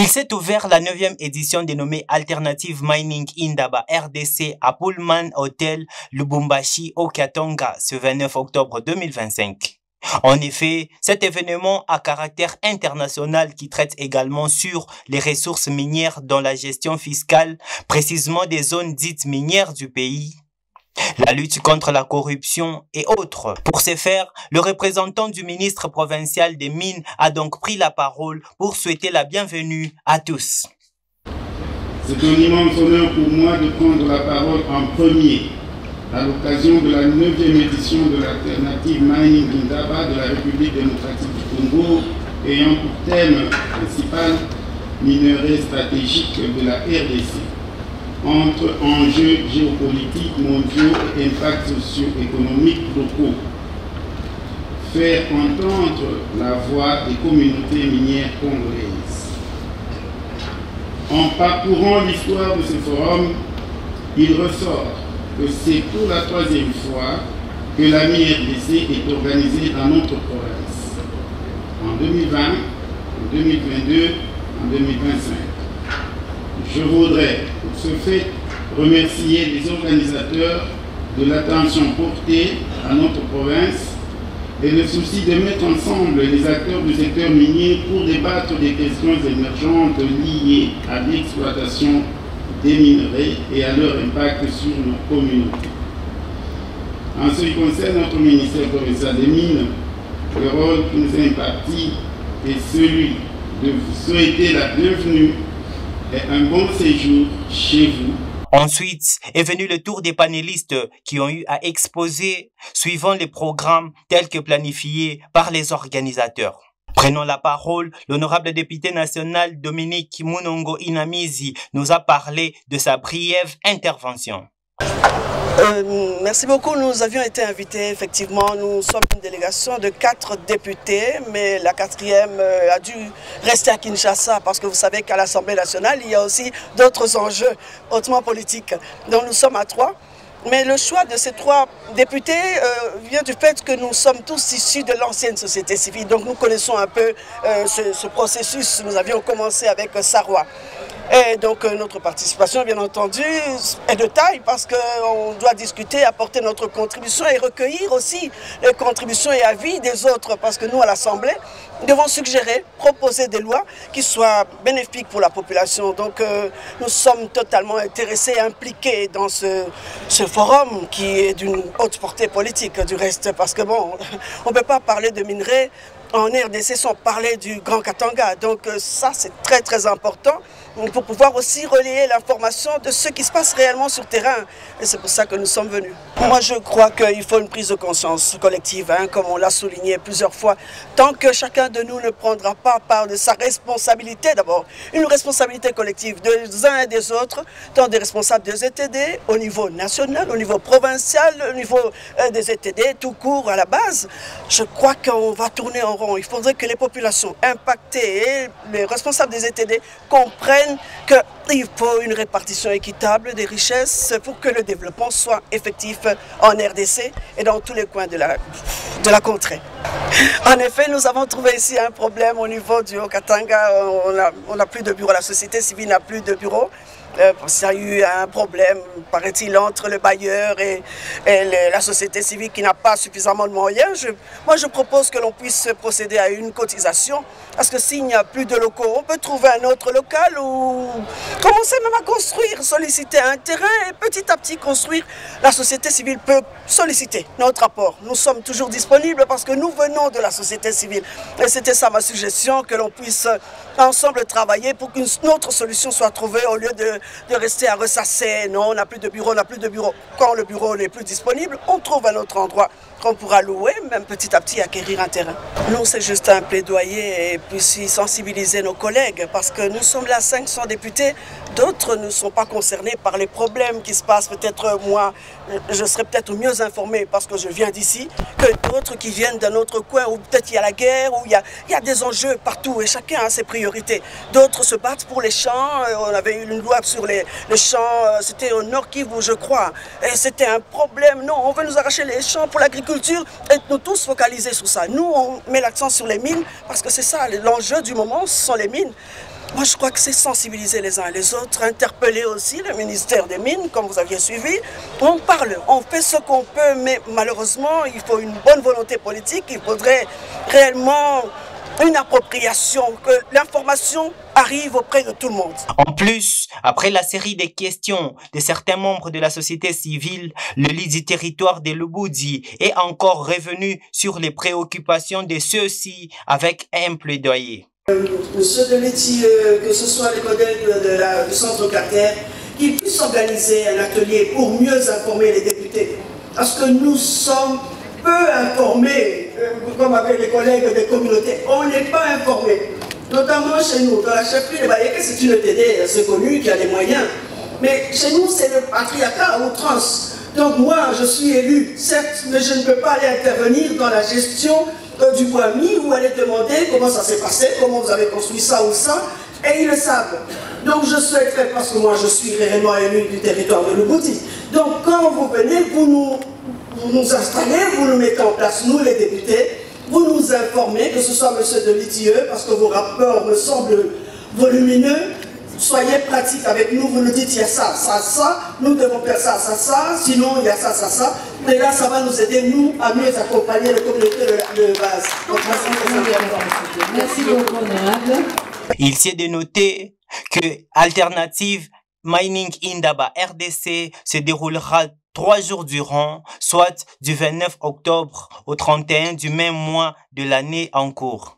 s'est ouvert la 9e édition dénommée Alternative Mining Indaba RDC à Pullman Hotel Lubumbashi au Katanga ce 29 octobre 2025. En effet, cet événement à caractère international qui traite également sur les ressources minières dans la gestion fiscale, précisément des zones dites minières du pays, la lutte contre la corruption et autres. Pour ce faire, le représentant du ministre provincial des Mines a donc pris la parole pour souhaiter la bienvenue à tous. C'est un immense honneur pour moi de prendre la parole en premier à l'occasion de la 9e édition de l'Alternative Mining Indaba de la République démocratique du Congo, ayant pour thème principal minerais stratégiques de la RDC, entre enjeux géopolitiques mondiaux et impacts socio-économiques locaux. Faire entendre la voix des communautés minières congolaises. En parcourant l'histoire de ce forum, il ressort que c'est pour la 3e fois que la MIRDC est organisée dans notre province. En 2020, en 2022, en 2025. Je voudrais, pour ce fait, remercier les organisateurs de l'attention portée à notre province et le souci de mettre ensemble les acteurs du secteur minier pour débattre des questions émergentes liées à l'exploitation des minerais et à leur impact sur nos communautés. En ce qui concerne notre ministère provincial des Mines, le rôle qui nous est imparti est celui de vous souhaiter la bienvenue et un bon séjour chez vous. Ensuite est venu le tour des panélistes qui ont eu à exposer suivant les programmes tels que planifiés par les organisateurs. Prenant la parole, l'honorable député national Dominique Munongo Inamizi nous a parlé de sa brève intervention. Merci beaucoup. Nous avions été invités, effectivement. Nous sommes une délégation de 4 députés, mais la 4e a dû rester à Kinshasa parce que vous savez qu'à l'Assemblée nationale, il y a aussi d'autres enjeux hautement politiques. Donc nous sommes à 3. Mais le choix de ces 3 députés vient du fait que nous sommes tous issus de l'ancienne société civile. Donc nous connaissons un peu ce processus. Nous avions commencé avec Sarwa. Et donc notre participation, bien entendu, est de taille parce qu'on doit discuter, apporter notre contribution et recueillir aussi les contributions et avis des autres. Parce que nous, à l'Assemblée, nous devons suggérer, proposer des lois qui soient bénéfiques pour la population. Donc nous sommes totalement intéressés et impliqués dans ce forum qui est d'une haute portée politique du reste. Parce que bon, on ne peut pas parler de minerais en RDC sans parler du Grand Katanga. Donc ça, c'est très très important pour pouvoir aussi relayer l'information de ce qui se passe réellement sur le terrain. Et c'est pour ça que nous sommes venus. Moi, je crois qu'il faut une prise de conscience collective, comme on l'a souligné plusieurs fois. Tant que chacun de nous ne prendra pas part de sa responsabilité, d'abord, une responsabilité collective des uns et des autres, tant des responsables des ETD, au niveau national, au niveau provincial, au niveau des ETD, tout court à la base, je crois qu'on va tourner en rond. Il faudrait que les populations impactées et les responsables des ETD comprennent qu'il faut une répartition équitable des richesses pour que le développement soit effectif en RDC et dans tous les coins de la contrée. En effet, nous avons trouvé ici un problème au niveau du Haut-Katanga. On n'a plus de bureau, la société civile n'a plus de bureau. Il y a eu un problème, paraît-il, entre le bailleur et la société civile qui n'a pas suffisamment de moyens. Moi, je propose que l'on puisse procéder à une cotisation, parce que s'il n'y a plus de locaux, on peut trouver un autre local ou commencer même à construire, solliciter un terrain et petit à petit construire. La société civile peut solliciter notre apport. Nous sommes toujours disponibles parce que nous venons de la société civile. Et c'était ça ma suggestion, que l'on puisse ensemble travailler pour qu'une autre solution soit trouvée au lieu de rester à ressasser. Non, on n'a plus de bureau, on n'a plus de bureau. Quand le bureau n'est plus disponible, on trouve un autre endroit qu'on pourra louer, même petit à petit acquérir un terrain. Nous, c'est juste un plaidoyer et puis sensibiliser nos collègues parce que nous sommes là 500 députés. D'autres ne sont pas concernés par les problèmes qui se passent. Peut-être moi, je serais peut-être mieux informé parce que je viens d'ici que d'autres qui viennent d'un autre coin où peut-être il y a la guerre, où il y a des enjeux partout et chacun a ses priorités. D'autres se battent pour les champs. On avait eu une loi sur les champs, c'était au Nord Kivu, je crois. Et c'était un problème. Non, on veut nous arracher les champs pour l'agriculture et nous tous focaliser sur ça. Nous, on met l'accent sur les mines parce que c'est ça, l'enjeu du moment, ce sont les mines. Moi, je crois que c'est sensibiliser les uns et les autres, interpeller aussi le ministère des Mines, comme vous aviez suivi. On parle, on fait ce qu'on peut, mais malheureusement, il faut une bonne volonté politique. Il faudrait réellement une appropriation, que l'information arrive auprès de tout le monde. En plus, après la série des questions de certains membres de la société civile, le lead du territoire de Lubudi est encore revenu sur les préoccupations de ceux-ci avec un plaidoyer. Monsieur de Métier, que ce soit les collègues du centre Carter, qu'ils puissent organiser un atelier pour mieux informer les députés. Parce que nous sommes peu informés, comme avec les collègues des communautés. On n'est pas informés. Notamment chez nous, dans la chefferie de Bayeke, c'est une ETD assez connue qui a des moyens. Mais chez nous, c'est le patriarcat à outrance. Donc moi, je suis élu, certes, mais je ne peux pas aller intervenir dans la gestion du bois mis ou aller demander comment ça s'est passé, comment vous avez construit ça ou ça, et ils le savent. Donc je souhaiterais, parce que moi je suis réellement élu du territoire de Lubudi, donc quand vous venez, vous nous installez, vous nous mettez en place, nous les députés, vous nous informez, que ce soit M. de Litieux, parce que vos rapports me semblent volumineux. Soyez pratique avec nous, vous nous dites il y a ça, ça, ça, nous devons faire ça, ça, ça, sinon il y a ça, ça, ça. Et là, ça va nous aider, nous, à mieux accompagner les communautés de base. Donc, merci beaucoup, honorable. Il s'est de noter que Alternative Mining Indaba RDC se déroulera 3 jours durant, soit du 29 octobre au 31 du même mois de l'année en cours.